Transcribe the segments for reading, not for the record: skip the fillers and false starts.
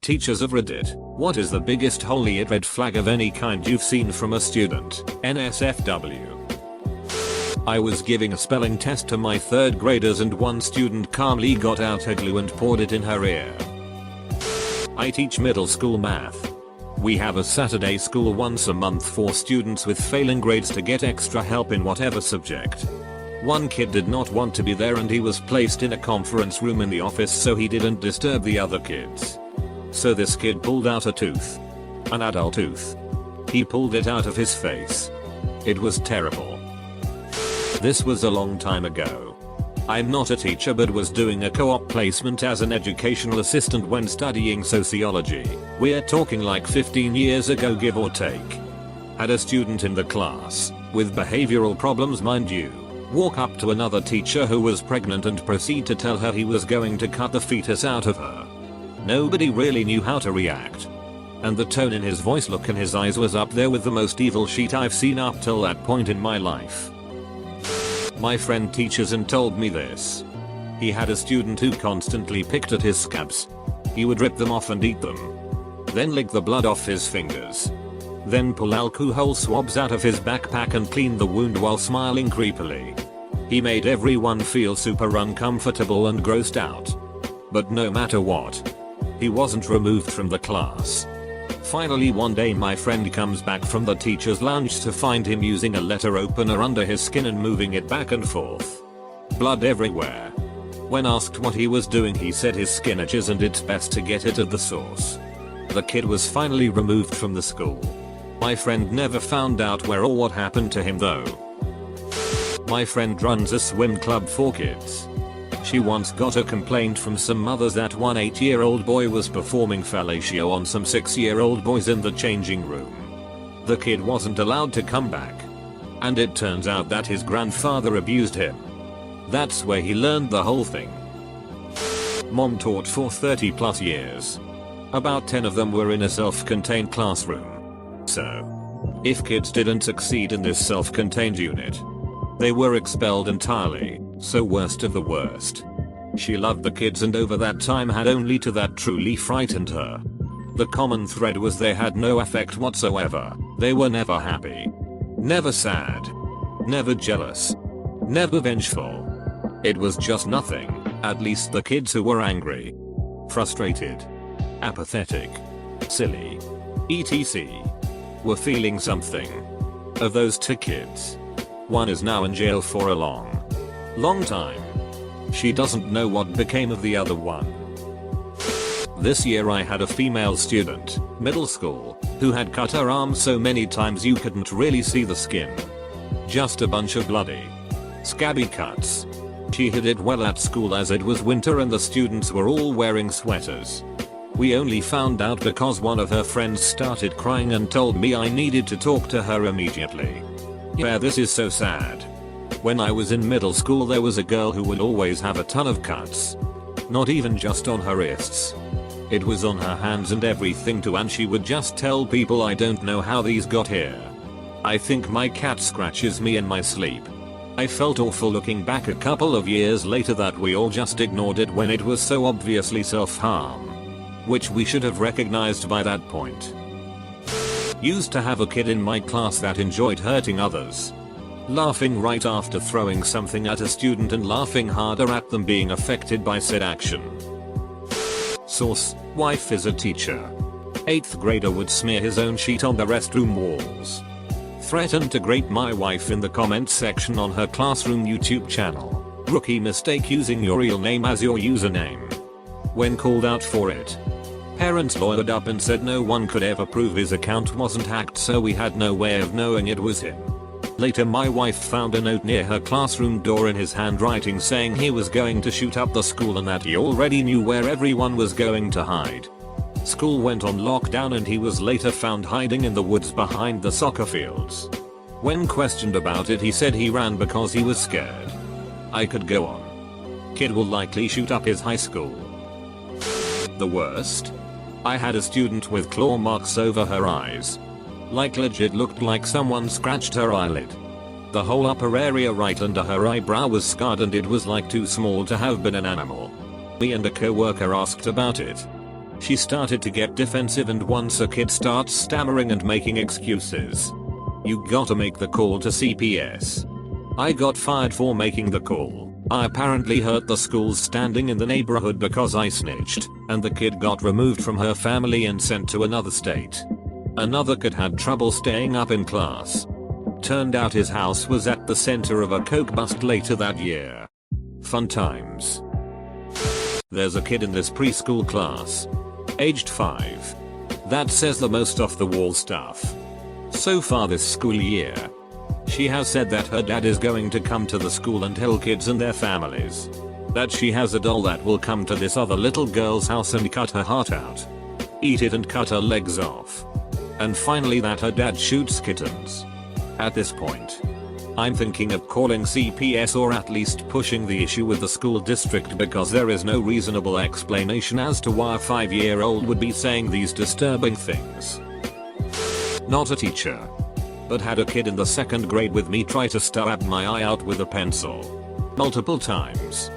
Teachers of Reddit, what is the biggest holy red flag of any kind you've seen from a student? NSFW. I was giving a spelling test to my 3rd graders and one student calmly got out her glue and poured it in her ear. I teach middle school math. We have a Saturday school once a month for students with failing grades to get extra help in whatever subject. One kid did not want to be there and he was placed in a conference room in the office so he didn't disturb the other kids. So this kid pulled out a tooth. An adult tooth. He pulled it out of his face. It was terrible. This was a long time ago. I'm not a teacher but was doing a co-op placement as an educational assistant when studying sociology. We're talking like 15 years ago give or take. Had a student in the class, with behavioral problems mind you, walk up to another teacher who was pregnant and proceed to tell her he was going to cut the fetus out of her. Nobody really knew how to react. And the tone in his voice, look in his eyes was up there with the most evil shit I've seen up till that point in my life. My friend teaches and told me this. He had a student who constantly picked at his scabs. He would rip them off and eat them. Then lick the blood off his fingers. Then pull alcohol swabs out of his backpack and clean the wound while smiling creepily. He made everyone feel super uncomfortable and grossed out. But no matter what, he wasn't removed from the class. Finally one day my friend comes back from the teacher's lounge to find him using a letter opener under his skin and moving it back and forth. Blood everywhere. When asked what he was doing he said his skin itches and it's best to get it at the source. The kid was finally removed from the school. My friend never found out where or what happened to him though. My friend runs a swim club for kids. She once got a complaint from some mothers that one 8-year-old boy was performing fellatio on some 6-year-old boys in the changing room. The kid wasn't allowed to come back. And it turns out that his grandfather abused him. That's where he learned the whole thing. Mom taught for 30 plus years. About 10 of them were in a self-contained classroom. So, if kids didn't succeed in this self-contained unit, they were expelled entirely, so worst of the worst. She loved the kids and over that time had only to that truly frightened her. The common thread was they had no affect whatsoever, they were never happy. Never sad. Never jealous. Never vengeful. It was just nothing, at least the kids who were angry, frustrated, apathetic, silly, etc. were feeling something. Of those 2 kids, one is now in jail for a long time. She doesn't know what became of the other one. This year I had a female student, middle school, who had cut her arm so many times you couldn't really see the skin. Just a bunch of bloody, scabby cuts. She hid it well at school as it was winter and the students were all wearing sweaters. We only found out because one of her friends started crying and told me I needed to talk to her immediately. Yeah, this is so sad. When I was in middle school there was a girl who would always have a ton of cuts. Not even just on her wrists. It was on her hands and everything too, and she would just tell people I don't know how these got here. I think my cat scratches me in my sleep. I felt awful looking back a couple of years later that we all just ignored it when it was so obviously self-harm. Which we should have recognized by that point. Used to have a kid in my class that enjoyed hurting others. Laughing right after throwing something at a student and laughing harder at them being affected by said action. Source: wife is a teacher. 8th grader would smear his own sheet on the restroom walls. Threatened to grape my wife in the comments section on her classroom YouTube channel. Rookie mistake using your real name as your username. When called out for it, parents lawyered up and said no one could ever prove his account wasn't hacked, so we had no way of knowing it was him. Later my wife found a note near her classroom door in his handwriting saying he was going to shoot up the school and that he already knew where everyone was going to hide. School went on lockdown and he was later found hiding in the woods behind the soccer fields. When questioned about it he said he ran because he was scared. I could go on. Kid will likely shoot up his high school. The worst? I had a student with claw marks over her eyes. Like legit looked like someone scratched her eyelid. The whole upper area right under her eyebrow was scarred and it was like too small to have been an animal. Me and a co-worker asked about it. She started to get defensive, and once a kid starts stammering and making excuses, you gotta make the call to CPS. I got fired for making the call. I apparently hurt the school's standing in the neighborhood because I snitched, and the kid got removed from her family and sent to another state. Another kid had trouble staying up in class. Turned out his house was at the center of a coke bust later that year. Fun times. There's a kid in this preschool class, aged 5, that says the most off the wall stuff. So far this school year, she has said that her dad is going to come to the school and tell kids and their families that she has a doll that will come to this other little girl's house and cut her heart out, eat it and cut her legs off. And finally that her dad shoots kittens. At this point, I'm thinking of calling CPS, or at least pushing the issue with the school district, because there is no reasonable explanation as to why a 5-year-old would be saying these disturbing things. Not a teacher, but had a kid in the 2nd grade with me try to stab my eye out with a pencil. Multiple times.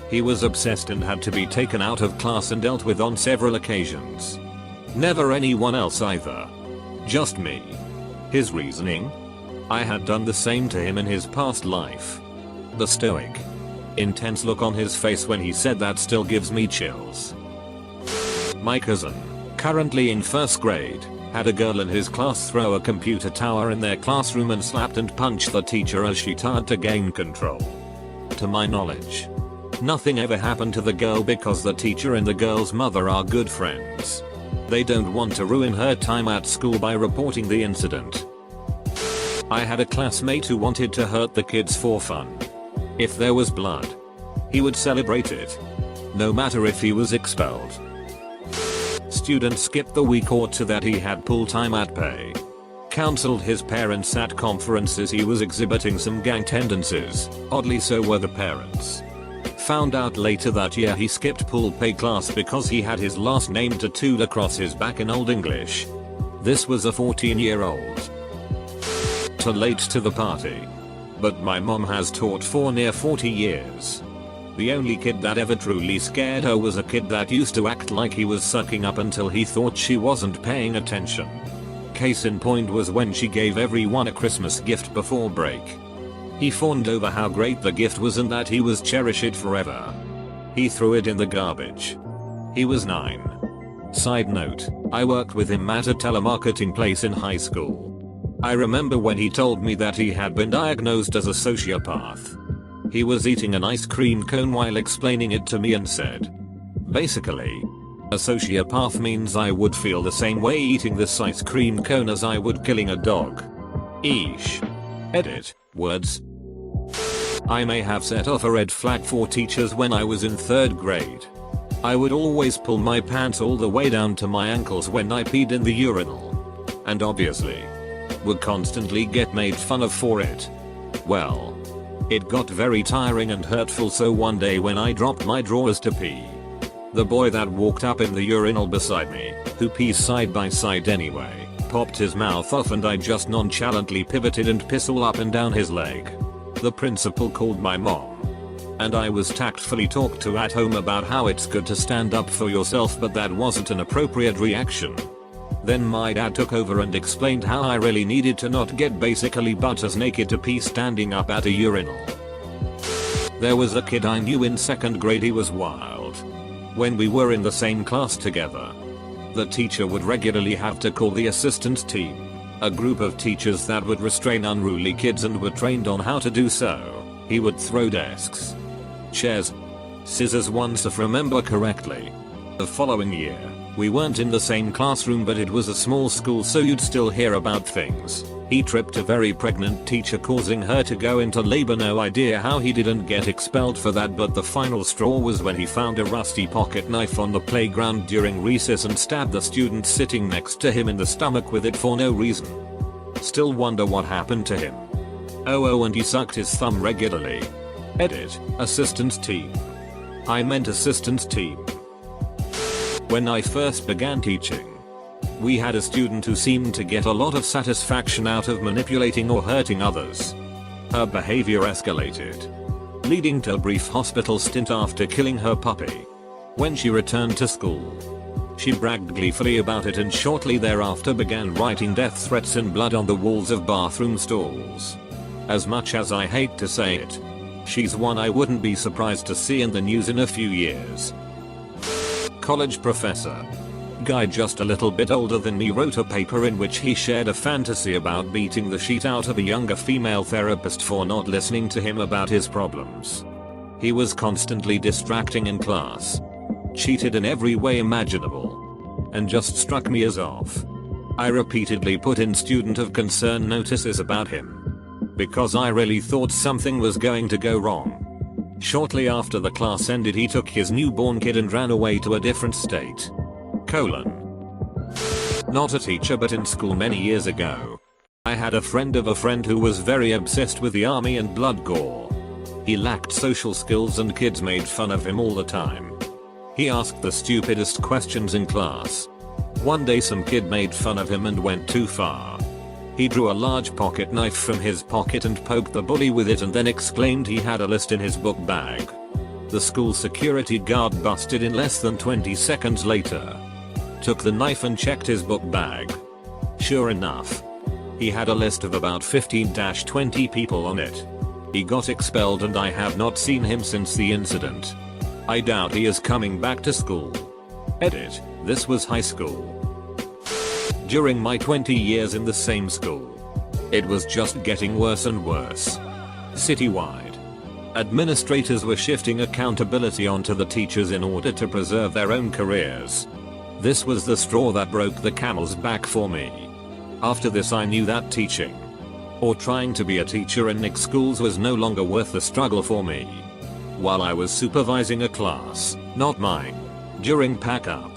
He was obsessed and had to be taken out of class and dealt with on several occasions. Never anyone else either. Just me. His reasoning? I had done the same to him in his past life. The stoic, intense look on his face when he said that still gives me chills. My cousin, currently in 1st grade, had a girl in his class throw a computer tower in their classroom and slapped and punched the teacher as she tried to gain control. To my knowledge, nothing ever happened to the girl because the teacher and the girl's mother are good friends. They don't want to ruin her time at school by reporting the incident. I had a classmate who wanted to hurt the kids for fun. If there was blood, he would celebrate it, no matter if he was expelled. Student skipped the week or two that he had pool time at pay. Counseled his parents at conferences he was exhibiting some gang tendencies, oddly so were the parents. Found out later that year he skipped pool pay class because he had his last name tattooed across his back in Old English. This was a 14-year-old. Too late to the party. But my mom has taught for near 40 years. The only kid that ever truly scared her was a kid that used to act like he was sucking up until he thought she wasn't paying attention. Case in point was when she gave everyone a Christmas gift before break. He fawned over how great the gift was and that he was cherish it forever. He threw it in the garbage. He was 9. Side note, I worked with him at a telemarketing place in high school. I remember when he told me that he had been diagnosed as a sociopath. He was eating an ice cream cone while explaining it to me and said, basically, a sociopath means I would feel the same way eating this ice cream cone as I would killing a dog. Eesh. Edit, words. I may have set off a red flag for teachers when I was in 3rd grade. I would always pull my pants all the way down to my ankles when I peed in the urinal. And obviously, would constantly get made fun of for it. Well, it got very tiring and hurtful, so one day when I dropped my drawers to pee, the boy that walked up in the urinal beside me, who pees side by side anyway, popped his mouth off and I just nonchalantly pivoted and pissed all up and down his leg. The principal called my mom, and I was tactfully talked to at home about how it's good to stand up for yourself, but that wasn't an appropriate reaction. Then my dad took over and explained how I really needed to not get basically butt as naked to pee standing up at a urinal. There was a kid I knew in 2nd grade, he was wild. When we were in the same class together, the teacher would regularly have to call the assistance team, a group of teachers that would restrain unruly kids and were trained on how to do so. He would throw desks, chairs, scissors once if remember correctly. The following year, we weren't in the same classroom, but it was a small school so you'd still hear about things. He tripped a very pregnant teacher, causing her to go into labor. No idea how he didn't get expelled for that, but the final straw was when he found a rusty pocket knife on the playground during recess and stabbed the student sitting next to him in the stomach with it for no reason. Still wonder what happened to him. Oh, and he sucked his thumb regularly. Edit, assistance team. I meant assistance team. When I first began teaching, we had a student who seemed to get a lot of satisfaction out of manipulating or hurting others. Her behavior escalated, leading to a brief hospital stint after killing her puppy. When she returned to school, She bragged gleefully about it and shortly thereafter began writing death threats in blood on the walls of bathroom stalls. As much as I hate to say it, she's one I wouldn't be surprised to see in the news in a few years. College professor. Guy just a little bit older than me wrote a paper in which he shared a fantasy about beating the shit out of a younger female therapist for not listening to him about his problems. He was constantly distracting in class, cheated in every way imaginable, and just struck me as off. I repeatedly put in student of concern notices about him, because I really thought something was going to go wrong. Shortly after the class ended, he took his newborn kid and ran away to a different state. Not a teacher, but in school many years ago, I had a friend of a friend who was very obsessed with the army and blood gore. He lacked social skills and kids made fun of him all the time. He asked the stupidest questions in class. One day some kid made fun of him and went too far. He drew a large pocket knife from his pocket and poked the bully with it and then exclaimed he had a list in his book bag. The school security guard busted in less than 20 seconds later. Took the knife and checked his book bag. Sure enough, he had a list of about 15-20 people on it. He got expelled and I have not seen him since the incident. I doubt he is coming back to school. Edit. This was high school. During my 20 years in the same school, it was just getting worse and worse. Citywide, administrators were shifting accountability onto the teachers in order to preserve their own careers. This was the straw that broke the camel's back for me. After this I knew that teaching, or trying to be a teacher in Nick schools, was no longer worth the struggle for me. While I was supervising a class, not mine, during pack up,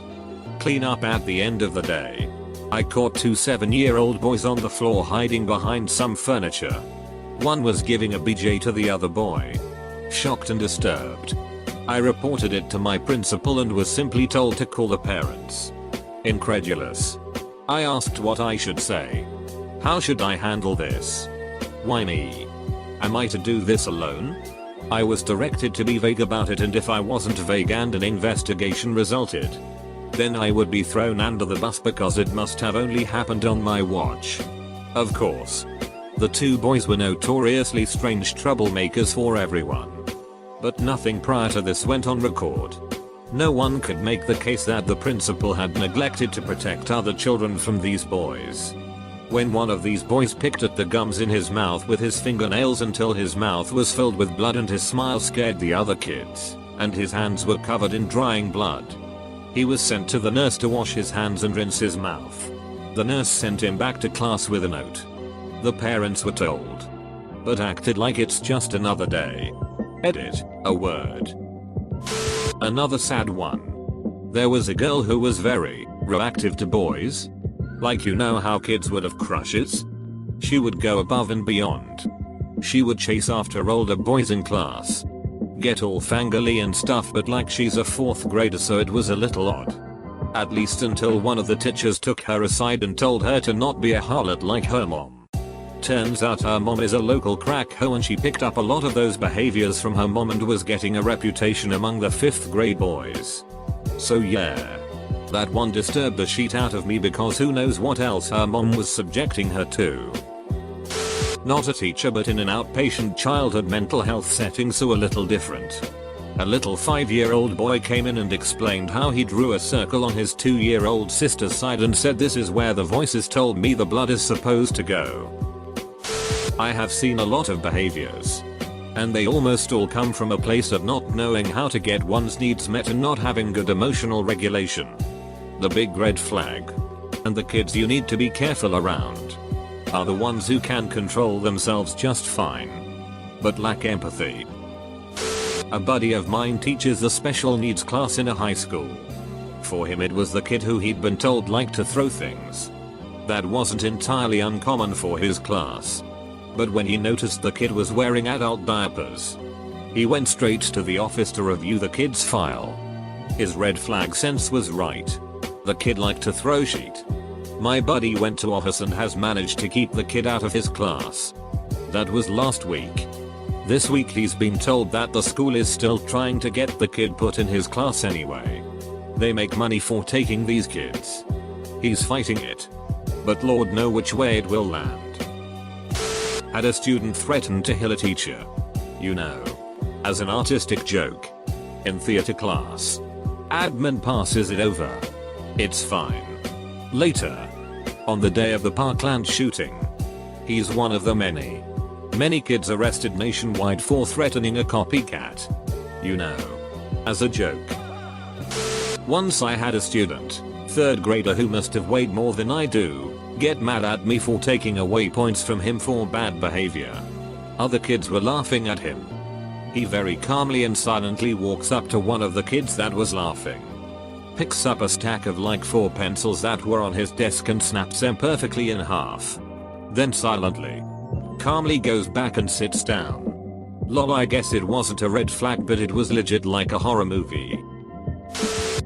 clean up at the end of the day, I caught two 7-year-old boys on the floor hiding behind some furniture. One was giving a BJ to the other boy. Shocked and disturbed, I reported it to my principal and was simply told to call the parents. Incredulous, I asked what I should say. How should I handle this? Why me? Am I to do this alone? I was directed to be vague about it, and if I wasn't vague and an investigation resulted, then I would be thrown under the bus because it must have only happened on my watch. Of course, the two boys were notoriously strange troublemakers for everyone. But nothing prior to this went on record. No one could make the case that the principal had neglected to protect other children from these boys. When one of these boys picked at the gums in his mouth with his fingernails until his mouth was filled with blood and his smile scared the other kids, and his hands were covered in drying blood, he was sent to the nurse to wash his hands and rinse his mouth. The nurse sent him back to class with a note. The parents were told, but acted like it's just another day. Edit. A word. Another sad one. There was a girl who was very reactive to boys. Like, you know how kids would have crushes? She would go above and beyond. She would chase after older boys in class. Get all fangirly and stuff, but like she's a 4th grader, so it was a little odd. At least until one of the teachers took her aside and told her to not be a harlot like her mom. Turns out her mom is a local crack hoe and she picked up a lot of those behaviors from her mom and was getting a reputation among the 5th grade boys. So yeah, that one disturbed the shit out of me because who knows what else her mom was subjecting her to. Not a teacher, but in an outpatient childhood mental health setting, so a little different. A little 5-year-old boy came in and explained how he drew a circle on his 2-year-old sister's side and said, "This is where the voices told me the blood is supposed to go." I have seen a lot of behaviors, and they almost all come from a place of not knowing how to get one's needs met and not having good emotional regulation. The big red flag, and the kids you need to be careful around, are the ones who can control themselves just fine, but lack empathy. A buddy of mine teaches a special needs class in a high school. For him it was the kid who he'd been told liked to throw things. That wasn't entirely uncommon for his class. But when he noticed the kid was wearing adult diapers, he went straight to the office to review the kid's file. His red flag sense was right. The kid liked to throw shit. My buddy went to office and has managed to keep the kid out of his class. That was last week. This week he's been told that the school is still trying to get the kid put in his class anyway. They make money for taking these kids. He's fighting it. But Lord know which way it will land. Had a student threaten to kill a teacher. You know. As an artistic joke. In theater class. Admin passes it over. It's fine. Later. On the day of the Parkland shooting. He's one of the many kids arrested nationwide for threatening a copycat. You know. As a joke. Once I had a student, 3rd grader who must have weighed more than I do, get mad at me for taking away points from him for bad behavior. Other kids were laughing at him. He very calmly and silently walks up to one of the kids that was laughing. Picks up a stack of like 4 pencils that were on his desk and snaps them perfectly in half. Then silently, calmly goes back and sits down. Lol, I guess it wasn't a red flag, but it was legit like a horror movie.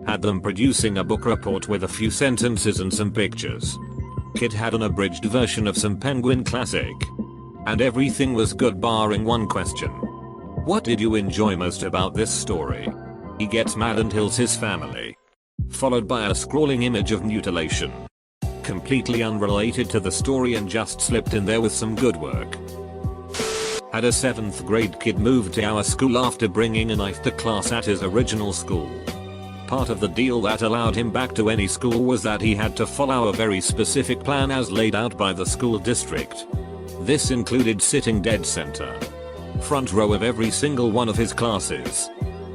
Had them producing a book report with a few sentences and some pictures. Kid had an abridged version of some Penguin classic. And everything was good barring one question. What did you enjoy most about this story? He gets mad and kills his family. Followed by a scrawling image of mutilation. Completely unrelated to the story and just slipped in there with some good work. Had a 7th grade kid move to our school after bringing a knife to class at his original school. Part of the deal that allowed him back to any school was that he had to follow a very specific plan as laid out by the school district. This included sitting dead center. Front row of every single one of his classes.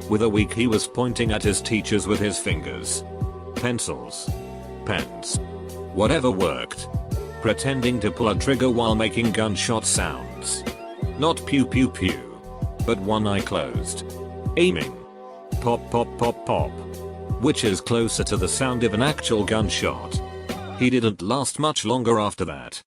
With a week he was pointing at his teachers with his fingers. Pencils. Pens. Whatever worked. Pretending to pull a trigger while making gunshot sounds. Not pew pew pew. But one eye closed. Aiming. Pop pop pop pop. Which is closer to the sound of an actual gunshot. He didn't last much longer after that.